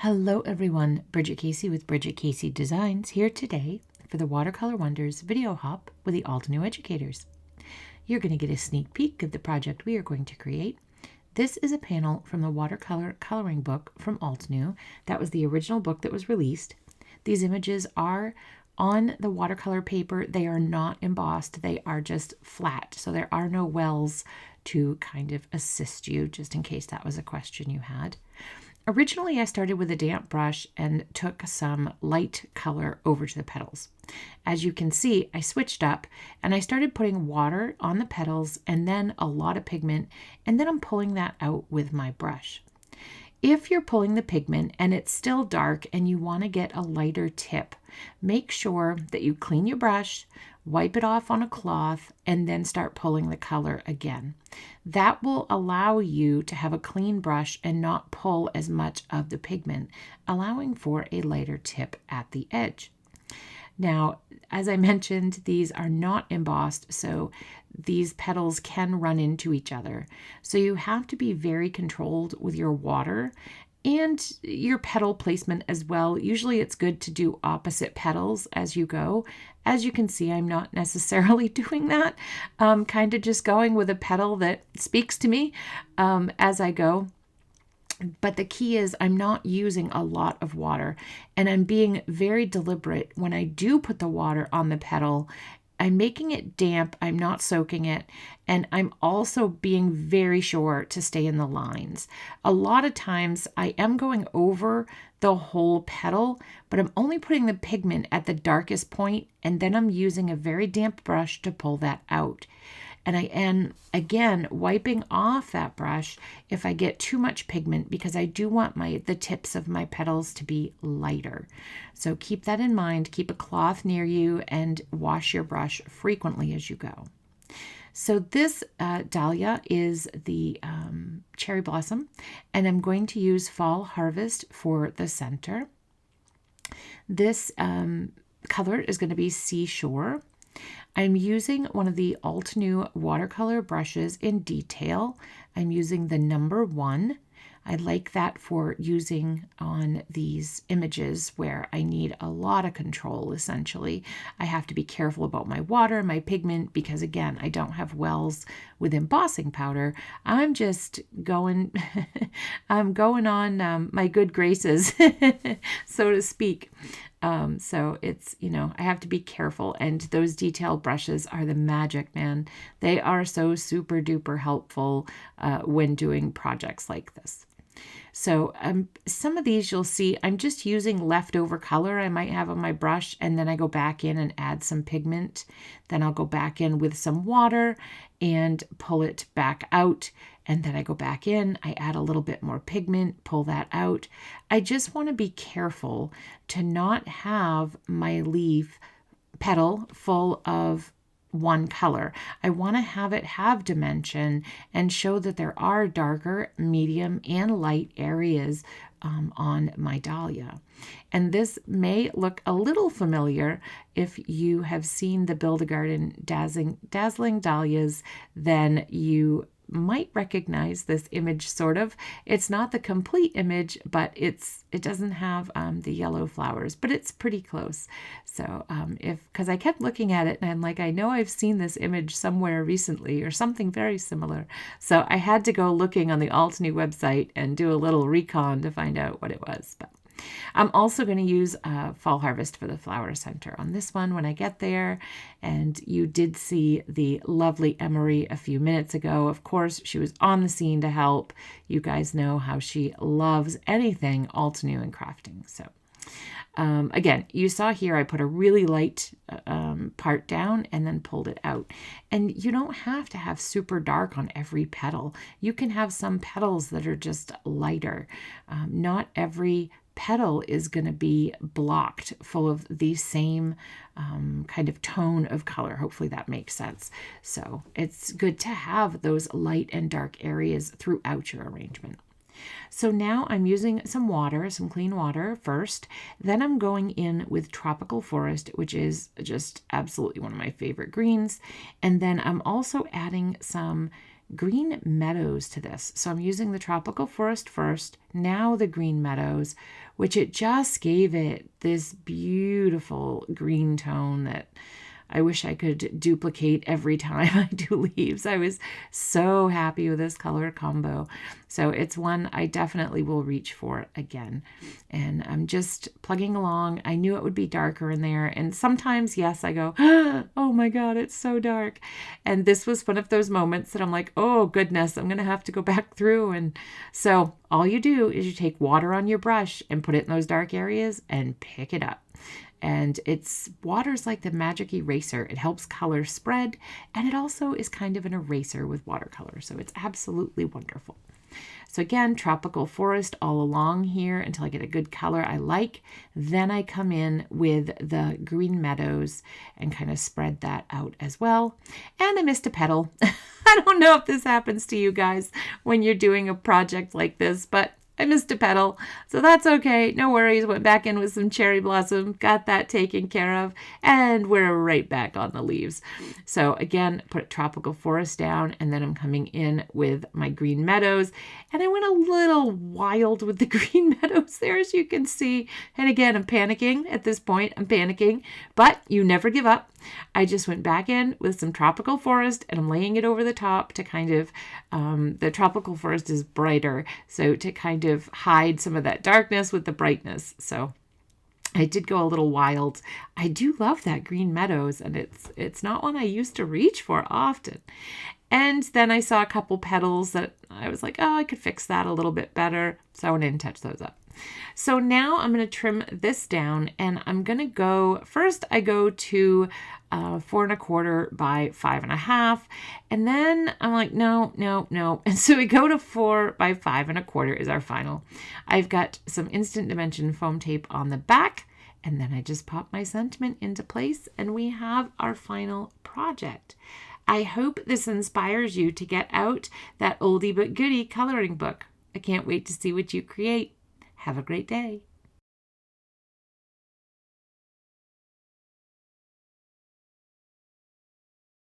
Hello everyone, Bridget Casey with Bridget Casey Designs here today for the Watercolor Wonders video hop with the Altenew Educators. You're going to get a sneak peek of the project we are going to create. This is a panel from the Watercolor coloring book from Altenew. That was the original book that was released. These images are on the watercolor paper. They are not embossed. They are just flat, so there are no wells to kind of assist you, just in case that was a question you had. Originally, I started with a damp brush and took some light color over to the petals. As you can see, I switched up and I started putting water on the petals and then a lot of pigment, and then I'm pulling that out with my brush. If you're pulling the pigment and it's still dark and you want to get a lighter tip, make sure that you clean your brush, wipe it off on a cloth, and then start pulling the color again. That will allow you to have a clean brush and not pull as much of the pigment, allowing for a lighter tip at the edge. Now, as I mentioned, these are not embossed, so these petals can run into each other. So you have to be very controlled with your water and your petal placement as well. Usually it's good to do opposite petals as you go. As you can see, I'm not necessarily doing that. Kind of just going with a petal that speaks to me as I go. But the key is I'm not using a lot of water, and I'm being very deliberate when I do put the water on the petal. I'm making it damp, I'm not soaking it, and I'm also being very sure to stay in the lines. A lot of times I am going over the whole petal, but I'm only putting the pigment at the darkest point, and then I'm using a very damp brush to pull that out. And I am, again, wiping off that brush if I get too much pigment, because I do want the tips of my petals to be lighter. So keep that in mind. Keep a cloth near you and wash your brush frequently as you go. So this dahlia is the cherry blossom, and I'm going to use Fall Harvest for the center. This color is going to be Seashore. I'm using one of the Altenew watercolor brushes in detail. I'm using the number 1. I like that for using on these images where I need a lot of control, essentially. I have to be careful about my water, my pigment, because again, I don't have wells with embossing powder. I'm just going, I'm going on my good graces, so to speak. So it's, I have to be careful, and those detail brushes are the magic, man. They are so super duper helpful when doing projects like this. So some of these you'll see I'm just using leftover color I might have on my brush, and then I go back in and add some pigment. Then I'll go back in with some water and pull it back out. And then I go back in, I add a little bit more pigment, pull that out. I just want to be careful to not have my leaf petal full of one color. I want to have it have dimension and show that there are darker, medium, and light areas on my dahlia. And this may look a little familiar if you have seen the Build-A-Garden Dazzling Dahlias, then you might recognize this image, sort of. It's not the complete image, but it doesn't have the yellow flowers, but it's pretty close. So because I kept looking at it and I'm like, I know I've seen this image somewhere recently or something very similar. So I had to go looking on the Altenew website and do a little recon to find out what it was. But I'm also going to use Fall Harvest for the flower center on this one when I get there. And you did see the lovely Emery a few minutes ago. Of course, she was on the scene to help. You guys know how she loves anything Altenew and crafting. So again, you saw here I put a really light part down and then pulled it out. And you don't have to have super dark on every petal. You can have some petals that are just lighter. Not every petal is going to be blocked full of the same kind of tone of color. Hopefully that makes sense. So it's good to have those light and dark areas throughout your arrangement. So now I'm using some water, some clean water first. Then I'm going in with Tropical Forest, which is just absolutely one of my favorite greens. And then I'm also adding some green meadows to this. So I'm using the tropical forest first, now the green meadows, which it just gave it this beautiful green tone that I wish I could duplicate every time I do leaves. I was so happy with this color combo. So it's one I definitely will reach for again. And I'm just plugging along. I knew it would be darker in there. And sometimes, yes, I go, oh my God, it's so dark. And this was one of those moments that I'm like, oh goodness, I'm going to have to go back through. And so all you do is you take water on your brush and put it in those dark areas and pick it up. And water's like the magic eraser. It helps color spread, and it also is kind of an eraser with watercolor. So it's absolutely wonderful. So again, tropical forest all along here until I get a good color I like. Then I come in with the green meadows and kind of spread that out as well. And I missed a petal. I don't know if this happens to you guys when you're doing a project like this, but I missed a petal, so that's okay. No worries. Went back in with some cherry blossom, got that taken care of, and we're right back on the leaves. So again, put tropical forest down, and then I'm coming in with my green meadows, and I went a little wild with the green meadows there, as you can see. And again, I'm panicking at this point. I'm panicking, but you never give up. I just went back in with some tropical forest, and I'm laying it over the top to kind of, the tropical forest is brighter, so to kind of hide some of that darkness with the brightness. So I did go a little wild. I do love that green meadows, and it's not one I used to reach for often. And then I saw a couple petals that I was like, oh, I could fix that a little bit better. So I went in and touched those up. So now I'm going to trim this down, and I'm going to go, first I go to 4 1/4 by 5 1/2. And then I'm like, no. And so we go to 4 by 5 1/4 is our final. I've got some instant dimension foam tape on the back, and then I just pop my sentiment into place, and we have our final project. I hope this inspires you to get out that oldie but goodie coloring book. I can't wait to see what you create. Have a great day.